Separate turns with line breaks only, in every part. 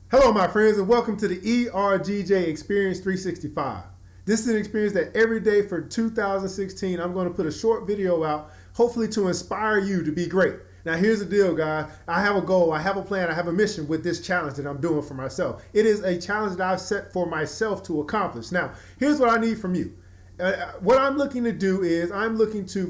Hello, my friends, and welcome to the ERGJ Experience 365. This is an experience that every day for 2016, I'm going to put a short video out, hopefully to inspire you to be great. Now, here's the deal, guys. I have a goal, I have a plan, I have a mission with this challenge that I'm doing for myself. It is a challenge that I've set for myself to accomplish. Now, here's what I need from you. What I'm looking to do is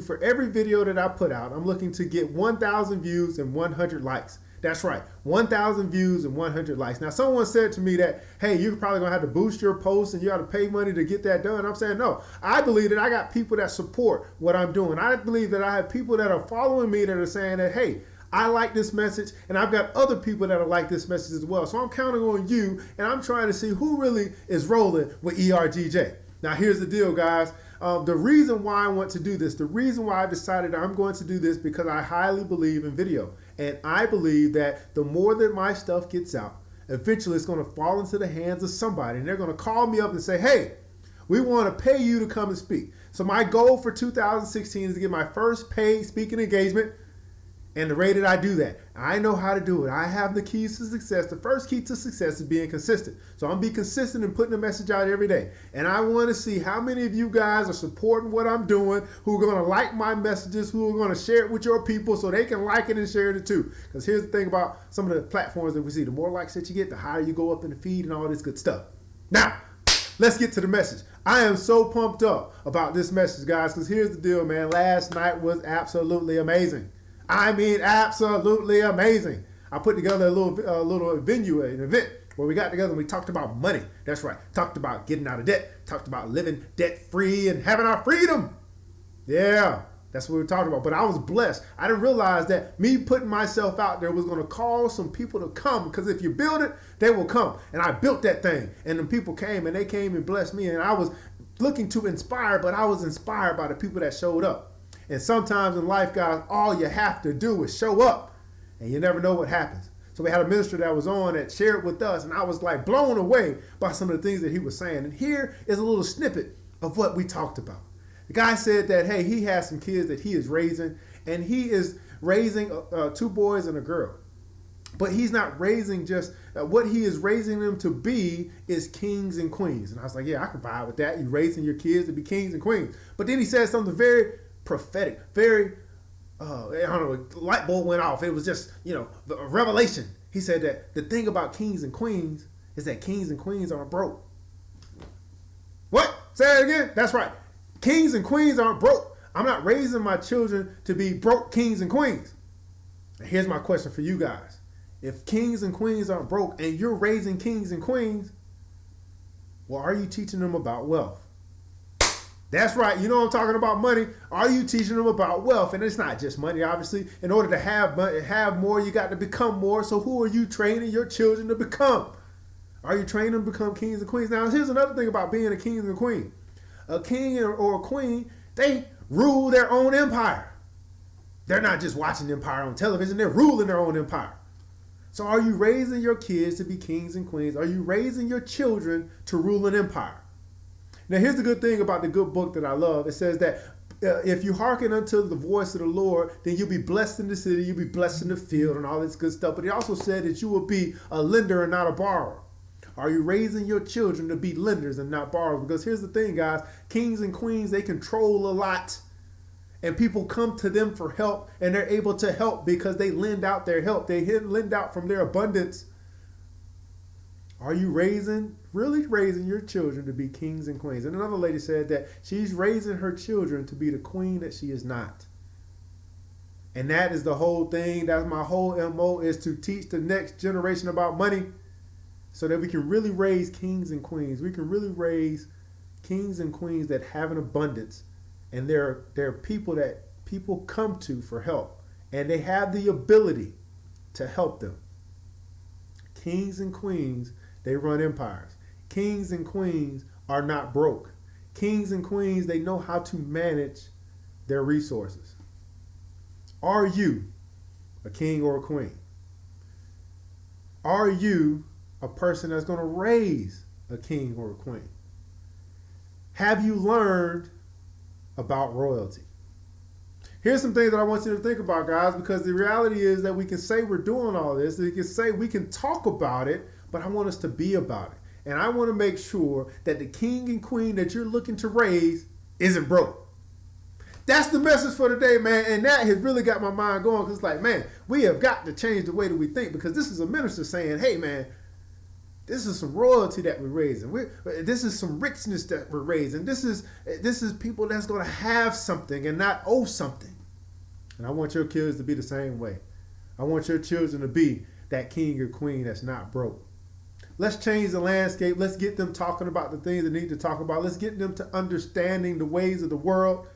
for every video that I put out, I'm looking to get 1,000 views and 100 likes. That's right, 1,000 views and 100 likes. Now, someone said to me that, hey, you're probably gonna have to boost your posts and you got to pay money to get that done. I'm saying, no, I believe that I got people that support what I'm doing. I believe that I have people that are following me that are saying that, hey, I like this message, and I've got other people that are like this message as well. So I'm counting on you, and I'm trying to see who really is rolling with ERGJ. Now, here's the deal, guys. The reason why I want to do this, the reason why I decided I'm going to do this, because I highly believe in video. And I believe that the more that my stuff gets out, eventually it's going to fall into the hands of somebody. And they're going to call me up and say, hey, we want to pay you to come and speak. So my goal for 2016 is to get my first paid speaking engagement. And the way that I do that, I know how to do it. I have the keys to success. The first key to success is being consistent. So I'm going to be consistent in putting the message out every day. And I want to see how many of you guys are supporting what I'm doing, who are going to like my messages, who are going to share it with your people so they can like it and share it too. Because here's the thing about some of the platforms that we see. The more likes that you get, the higher you go up in the feed and all this good stuff. Now, let's get to the message. I am so pumped up about this message, guys, because here's the deal, man. Last night was absolutely amazing. I mean, absolutely amazing. I put together a little venue, an event where we got together and we talked about money. That's right. Talked about getting out of debt. Talked about living debt-free and having our freedom. Yeah, that's what we were talking about. But I was blessed. I didn't realize that me putting myself out there was going to cause some people to come, because if you build it, they will come. And I built that thing, and the people came, and they came and blessed me. And I was looking to inspire, but I was inspired by the people that showed up. And sometimes in life, guys, all you have to do is show up, and you never know what happens. So we had a minister that was on that shared with us, and I was like blown away by some of the things that he was saying. And here is a little snippet of what we talked about. The guy said that, hey, he has some kids that he is raising, and he is raising 2 boys and a girl. But he's not raising just, what he is raising them to be is kings and queens. And I was like, yeah, I can vibe with that. You're raising your kids to be kings and queens. But then he said something very prophetic, very, I don't know, light bulb went off. It was just, a revelation. He said that the thing about kings and queens is that kings and queens aren't broke. What? Say it again? That's right. Kings and queens aren't broke. I'm not raising my children to be broke kings and queens. Now, here's my question for you guys. If kings and queens aren't broke and you're raising kings and queens, well, are you teaching them about wealth? That's right. You know I'm talking about money. Are you teaching them about wealth? And it's not just money, obviously. In order to have more, you got to become more. So who are you training your children to become? Are you training them to become kings and queens? Now, here's another thing about being a king and a queen. A king or a queen, they rule their own empire. They're not just watching empire on television. They're ruling their own empire. So are you raising your kids to be kings and queens? Are you raising your children to rule an empire? Now, here's the good thing about the good book that I love. It says that if you hearken unto the voice of the Lord, then you'll be blessed in the city, you'll be blessed in the field, and all this good stuff. But he also said that you will be a lender and not a borrower. Are you raising your children to be lenders and not borrowers? Because here's the thing, guys. Kings and queens, they control a lot. And people come to them for help, and they're able to help because they lend out their help. They lend out from their abundance. Are you really raising your children to be kings and queens? And another lady said that she's raising her children to be the queen that she is not. And that is the whole thing. That's my whole MO, is to teach the next generation about money so that we can really raise kings and queens. We can really raise kings and queens that have an abundance. And they're people that people come to for help. And they have the ability to help them. Kings and queens, they run empires. Kings and queens are not broke. Kings and queens, they know how to manage their resources. Are you a king or a queen? Are you a person that's going to raise a king or a queen? Have you learned about royalty? Here's some things that I want you to think about, guys, because the reality is that we can say we're doing all this. We can say we can talk about it, but I want us to be about it. And I want to make sure that the king and queen that you're looking to raise isn't broke. That's the message for today, man. And that has really got my mind going, because it's like, man, we have got to change the way that we think, because this is a minister saying, hey, man, this is some royalty that we're raising. This is some richness that we're raising. This is people that's going to have something and not owe something. And I want your kids to be the same way. I want your children to be that king or queen that's not broke. Let's change the landscape. Let's get them talking about the things they need to talk about. Let's get them to understanding the ways of the world.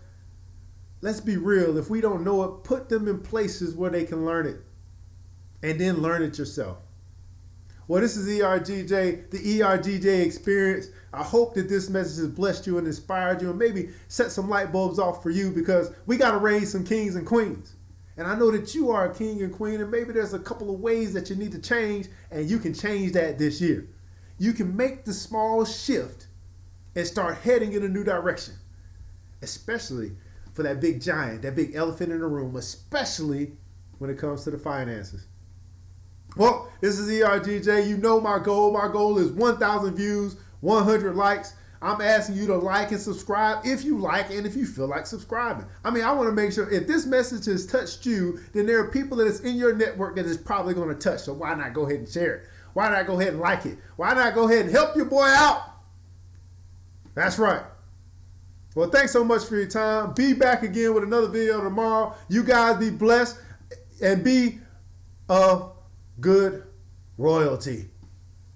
Let's be real. If we don't know it, put them in places where they can learn it, and then learn it yourself. Well, this is ERGJ, the ERGJ experience. I hope that this message has blessed you and inspired you and maybe set some light bulbs off for you, because we got to raise some kings and queens. And I know that you are a king and queen, and maybe there's a couple of ways that you need to change, and you can change that this year. You can make the small shift and start heading in a new direction, especially for that big giant, that big elephant in the room, especially when it comes to the finances. Well, this is ERGJ. You know my goal. My goal is 1,000 views, 100 likes. I'm asking you to like and subscribe if you like and if you feel like subscribing. I mean, I want to make sure if this message has touched you, then there are people that is in your network that is probably going to touch. So why not go ahead and share it? Why not go ahead and like it? Why not go ahead and help your boy out? That's right. Well, thanks so much for your time. Be back again with another video tomorrow. You guys be blessed and be of good royalty.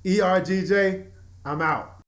ERGJ, I'm out.